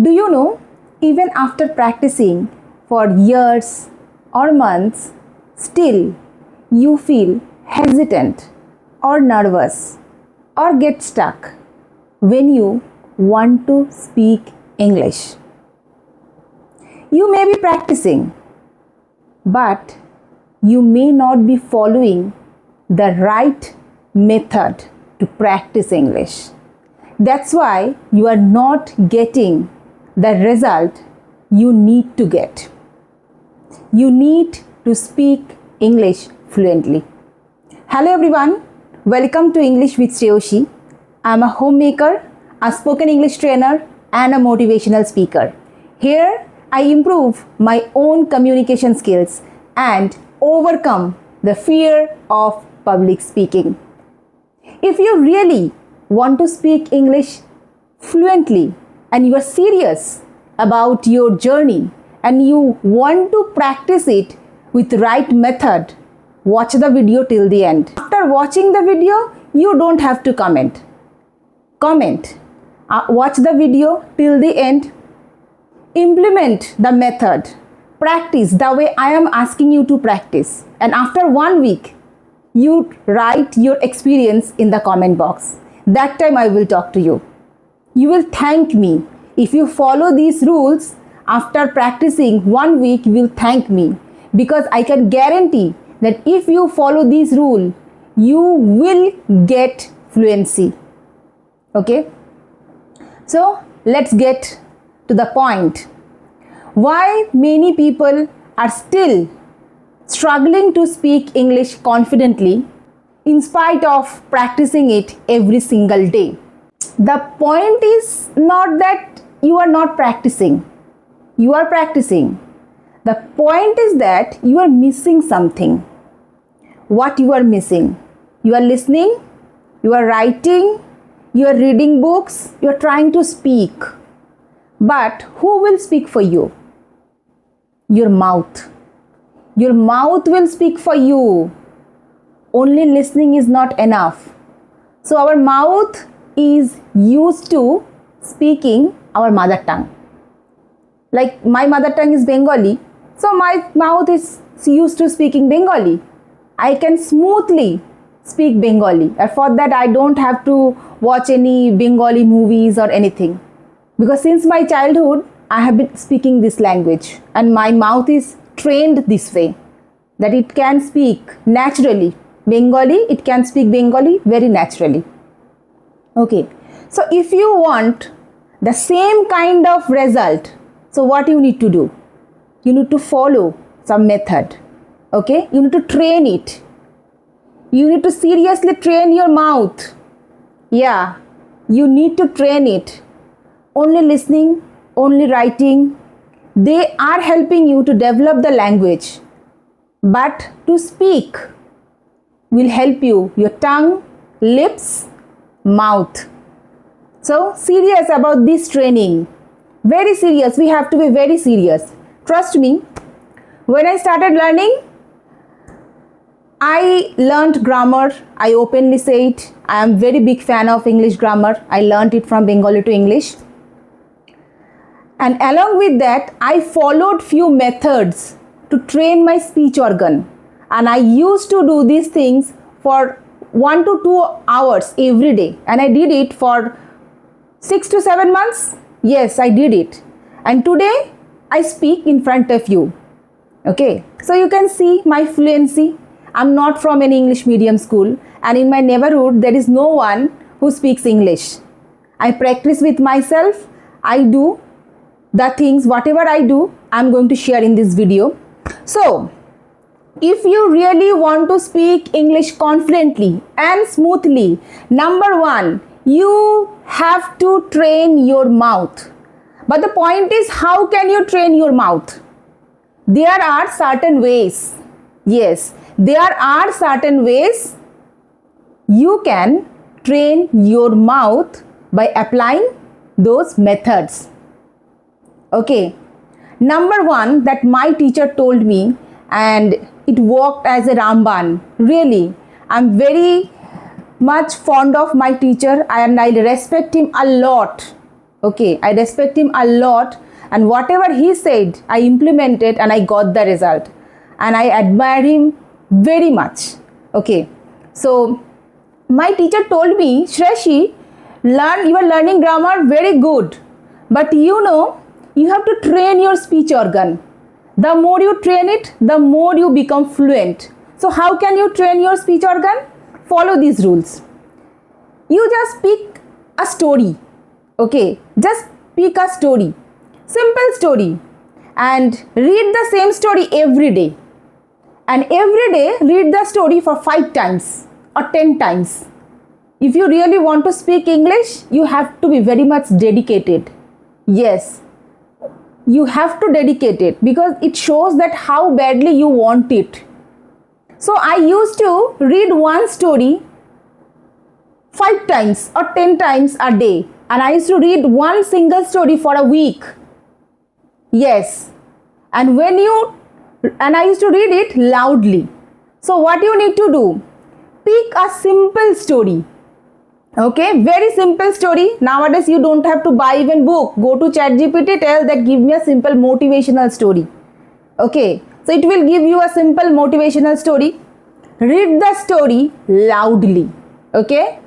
Do you know, even after practicing for years or months, still you feel hesitant or nervous or get stuck when you want to speak English. You may be practicing, but you may not be following the right method to practice English. That's why you are not getting the result you need to get. You need to speak English fluently. Hello everyone, welcome to English with Shreyoshi. I'm a homemaker, a spoken English trainer and a motivational speaker. Here I improve my own communication skills and overcome the fear of public speaking. If you really want to speak English fluently and you are serious about your journey and you want to practice it with the right method, watch the video till the end. After watching the video, you don't have to comment. Watch the video till the end. Implement the method. Practice the way I am asking you to practice. And after 1 week, you write your experience in the comment box. That time I will talk to you. You will thank me. If you follow these rules, after practicing 1 week, you will thank me. Because I can guarantee that if you follow this rule, you will get fluency. Okay? So, let's get to the point. Why many people are still struggling to speak English confidently in spite of practicing it every single day. The point is not that you are not practicing. You are practicing. The point is that you are missing something. What you are missing? You are listening, you are writing, you are reading books, you are trying to speak. But who will speak for you? Your mouth. Your mouth will speak for you. Only listening is not enough. So our mouth is used to speaking our mother tongue. Like my mother tongue is Bengali, so my mouth is used to speaking Bengali. I can smoothly speak Bengali. And for that I don't have to watch any Bengali movies or anything. Because since my childhood, I have been speaking this language and my mouth is trained this way that it can speak naturally. Bengali, it can speak Bengali very naturally. Okay, so if you want the same kind of result, so what you need to do? You need to follow some method. Okay, you need to train it. You need to seriously train your mouth. Yeah, you need to train it. Only listening, only writing, they are helping you to develop the language. But to speak will help you, your tongue, lips, mouth. So serious about this training. Very serious. We have to be very serious. Trust me, when I started learning, I learned grammar. I openly say it. I am very big fan of English grammar. I learned it from Bengali to English. And along with that, I followed few methods to train my speech organ. And I used to do these things for 1 to 2 hours every day. And I did it for 6 to 7 months. Yes, I did it. And today, I speak in front of you. Okay, so you can see my fluency. I'm not from an English medium school. And in my neighborhood, there is no one who speaks English. I practice with myself. I do the things, whatever I do, I'm going to share in this video. So, if you really want to speak English confidently and smoothly, number one, you have to train your mouth. But the point is, how can you train your mouth? There are certain ways. Yes, there are certain ways you can train your mouth by applying those methods. Okay, number one that my teacher told me, and it worked as a Ramban. Really, I'm very much fond of my teacher and I respect him a lot. Okay, I respect him a lot, and whatever he said, I implemented and I got the result. And I admire him very much. Okay, so my teacher told me, Shreshi, you are learning grammar very good, but you know, you have to train your speech organ. The more you train it, the more you become fluent. So how can you train your speech organ? Follow these rules. You just pick a story. Okay, just pick a story, simple story, and read the same story every day. And every day read the story for 5 times or 10 times. If you really want to speak English, you have to be very much dedicated. Yes, you have to dedicate it because it shows that how badly you want it. So I used to read one story 5 times or 10 times a day, and I used to read one single story for a week. Yes, and I used to read it loudly. So what you need to do? Pick a simple story. Okay, very simple story. Nowadays you don't have to buy even book. Go to ChatGPT, tell that give me a simple motivational story. Okay, so it will give you a simple motivational story. Read the story loudly. Okay,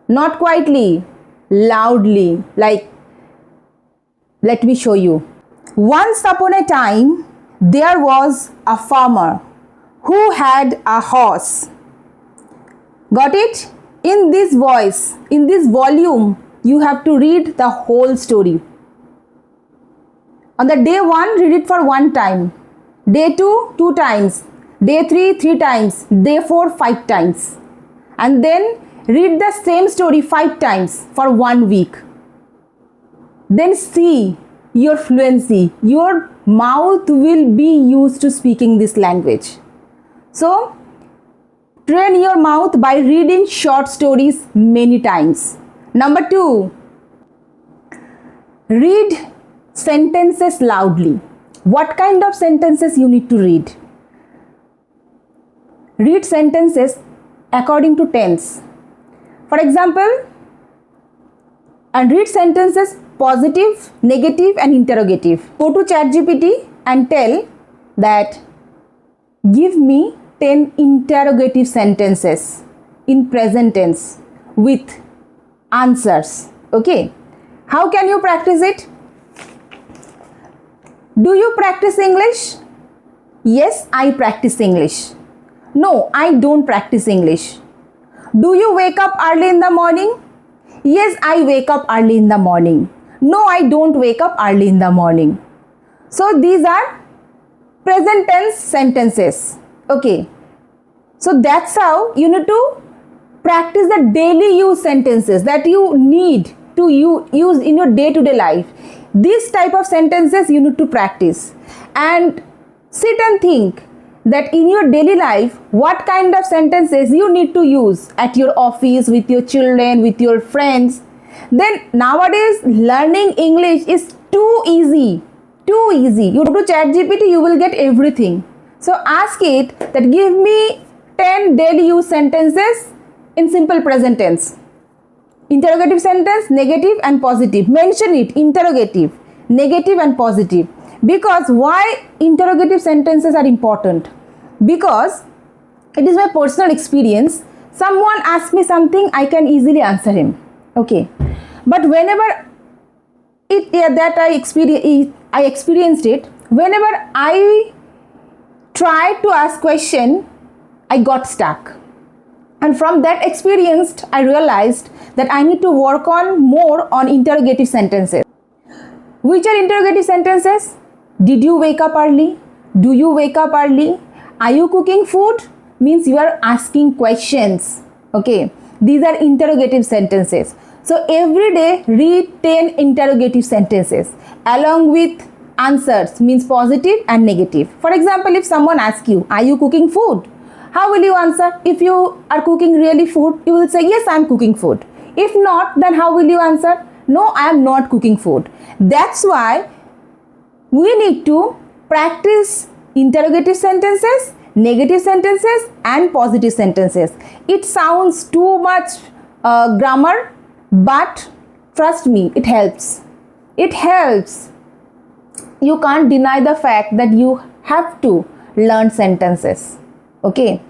not quietly, loudly. Like, let me show you. Once upon a time, there was a farmer who had a horse. Got it? In this voice, in this volume, you have to read the whole story. On the day 1, read it for 1 time. Day 2, 2 times. Day 3, 3 times. Day 4, 5 times. And then read the same story 5 times for 1 week. Then see your fluency. Your mouth will be used to speaking this language. So, train your mouth by reading short stories many times. Number 2, read sentences loudly. What kind of sentences you need to read? Read sentences according to tense. For example, and read sentences positive, negative and interrogative. Go to ChatGPT and tell that give me 10 interrogative sentences in present tense with answers. Okay, how can you practice it? Do you practice English? Yes, I practice English. No, I don't practice English. Do you wake up early in the morning? Yes, I wake up early in the morning. No, I don't wake up early in the morning. So these are present tense sentences. Okay, so that's how you need to practice the daily use sentences that you need to use in your day-to-day life. This type of sentences you need to practice and sit and think that in your daily life what kind of sentences you need to use at your office, with your children, with your friends. Then nowadays learning English is too easy. You go to ChatGPT, you will get everything. So ask it that give me 10 daily use sentences in simple present tense. Interrogative sentence, negative and positive. Mention it, interrogative, negative and positive. Because why interrogative sentences are important? Because it is my personal experience. Someone asks me something, I can easily answer him. Okay. But whenever I experienced it, whenever I tried to ask question, I got stuck. And from that experience, I realized that I need to work on more on interrogative sentences. Which are interrogative sentences? Did you wake up early? Do you wake up early? Are you cooking food? Means you are asking questions. Okay, these are interrogative sentences. So every day read 10 interrogative sentences along with answers, means positive and negative. For example, if someone asks you, are you cooking food? How will you answer? If you are cooking really food, you will say, yes, I am cooking food. If not, then how will you answer? No, I am not cooking food. That's why we need to practice interrogative sentences, negative sentences and positive sentences. It sounds too much grammar, but trust me, it helps. It helps. You can't deny the fact that you have to learn sentences. Okay.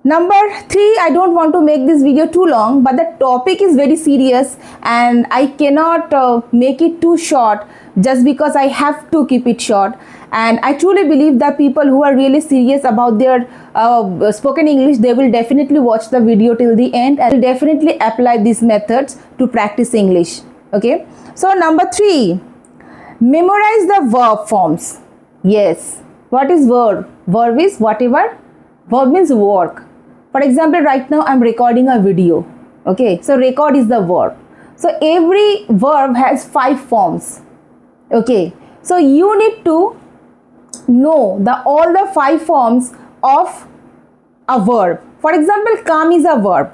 Number 3, I don't want to make this video too long, but the topic is very serious and I cannot make it too short just because I have to keep it short. And I truly believe that people who are really serious about their spoken English, they will definitely watch the video till the end and will definitely apply these methods to practice English. Okay. So number 3, memorize the verb forms. Yes. What is verb? Verb is whatever. Verb means work. For example, right now I'm recording a video. Okay, so record is the verb. So every verb has 5 forms. Okay, so you need to know all the 5 forms of a verb. For example, come is a verb,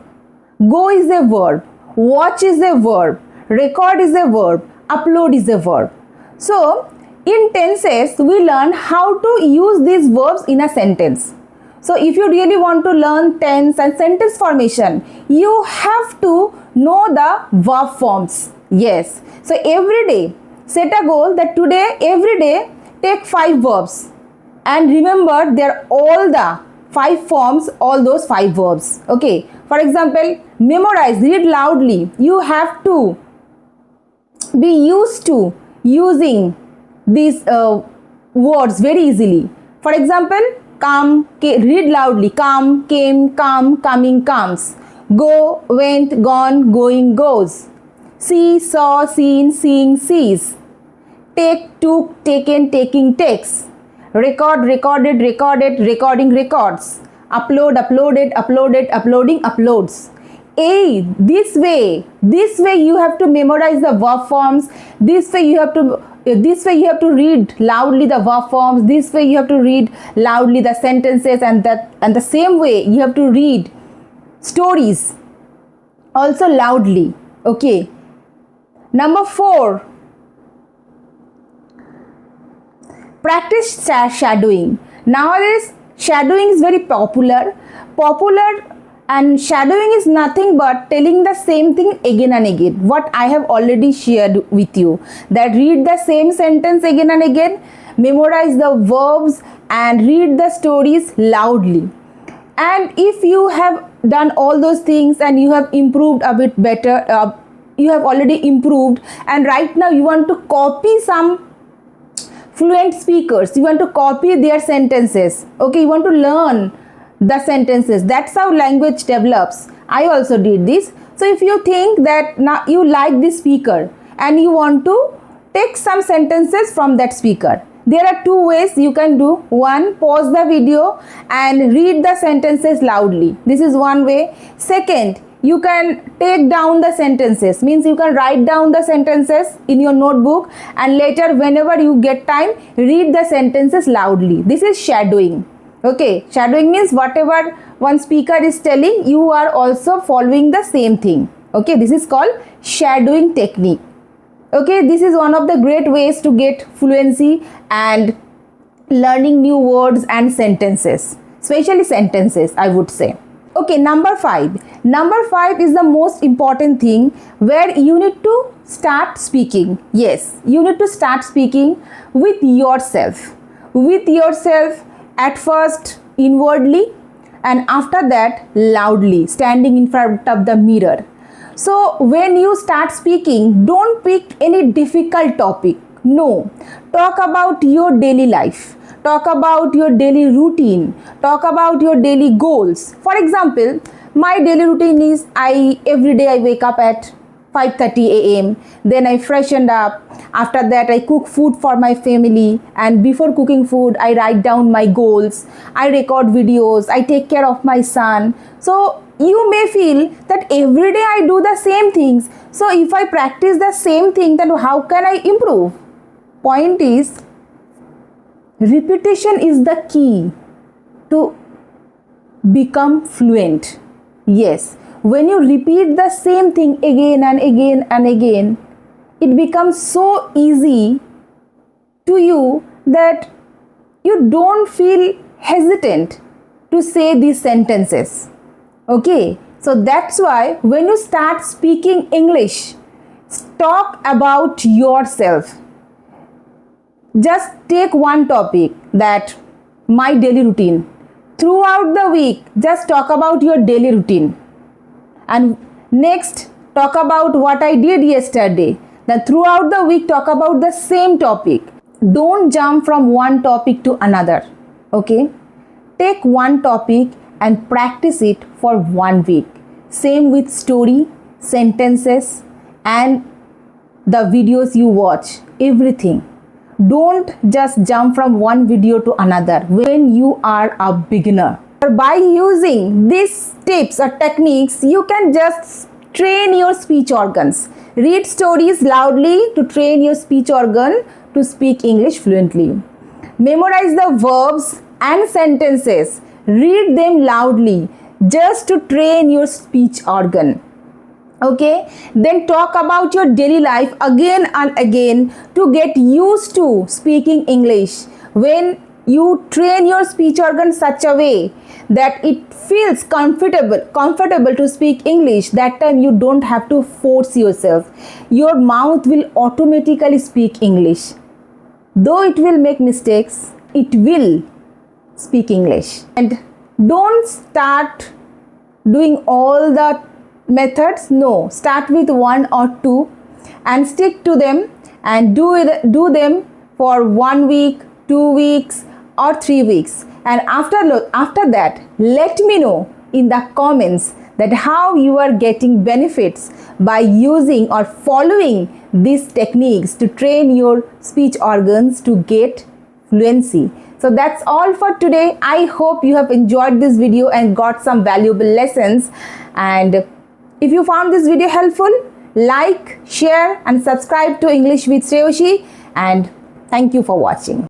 go is a verb, watch is a verb, record is a verb, upload is a verb. So in tenses, we learn how to use these verbs in a sentence. So if you really want to learn tense and sentence formation, you have to know the verb forms. Yes. So every day, set a goal that today, every day, take 5 verbs. And remember, they're all the 5 forms, all those 5 verbs. Okay. For example, memorize, read loudly. You have to be used to using these words very easily. For example, come, read loudly. Come, came, come, coming, comes. Go, went, gone, going, goes. See, saw, seen, seeing, sees. Take, took, taken, taking, takes. Record, recorded, recorded, recording, records. Upload, uploaded, uploaded, uploading, uploads. This way you have to memorize the verb forms. This way you have to read loudly the verb forms. This way you have to read loudly the sentences, and the same way you have to read stories also loudly. Okay. Number 4, practice shadowing. Nowadays shadowing is very popular, and shadowing is nothing but telling the same thing again and again. What I have already shared with you, that read the same sentence again and again, memorize the verbs and read the stories loudly. And if you have done all those things and you have improved a bit better, you have already improved, and right now you want to copy some fluent speakers, you want to copy their sentences. Okay, you want to learn the sentences. That's how language develops. I also did this. So if you think that now you like this speaker and you want to take some sentences from that speaker, there are 2 ways you can do. One, pause the video and read the sentences loudly. This is one way. Second, you can take down the sentences, means you can write down the sentences in your notebook, and later whenever you get time, read the sentences loudly. This is shadowing. Okay, shadowing means whatever one speaker is telling, you are also following the same thing. Okay, this is called shadowing technique. Okay, this is one of the great ways to get fluency and learning new words and sentences, especially sentences, I would say. Okay, number 5. Number 5 is the most important thing, where you need to start speaking. Yes, you need to start speaking with yourself. With yourself, at first inwardly, and after that loudly, standing in front of the mirror. So when you start speaking, don't pick any difficult topic. No, talk about your daily life. Talk about your daily routine. Talk about your daily goals. For example, my daily routine is every day I wake up at 5:30 a.m. Then I freshened up. After that, I cook food for my family, and before cooking food, I write down my goals. I record videos. I take care of my son. So you may feel that every day I do the same things. So if I practice the same thing, then how can I improve? Point is, repetition is the key to become fluent. Yes, when you repeat the same thing again and again and again, it becomes so easy to you that you don't feel hesitant to say these sentences. Okay, so that's why when you start speaking English, Talk about yourself. Just take one topic, that my daily routine. Throughout the week, just talk about your daily routine. And next, talk about what I did yesterday. Then throughout the week, talk about the same topic. Don't jump from one topic to another. Okay? Take one topic and practice it for 1 week. Same with story, sentences, and the videos you watch, everything. Don't just jump from one video to another when you are a beginner. By using these tips or techniques, you can just train your speech organs. Read stories loudly to train your speech organ to speak English fluently. Memorize the verbs and sentences. Read them loudly just to train your speech organ. Okay, then talk about your daily life again and again to get used to speaking English. When you train your speech organ such a way that it feels comfortable to speak English, that time you don't have to force yourself. Your mouth will automatically speak English. Though it will make mistakes, it will speak English. And don't start doing all the methods. No, start with 1 or 2 and stick to them and do them for 1 week, 2 weeks or 3 weeks. And after that, let me know in the comments that how you are getting benefits by using or following these techniques to train your speech organs to get fluency. So that's all for today. I hope you have enjoyed this video and got some valuable lessons. And if you found this video helpful, like, share and subscribe to English with Shreyoshi. And thank you for watching.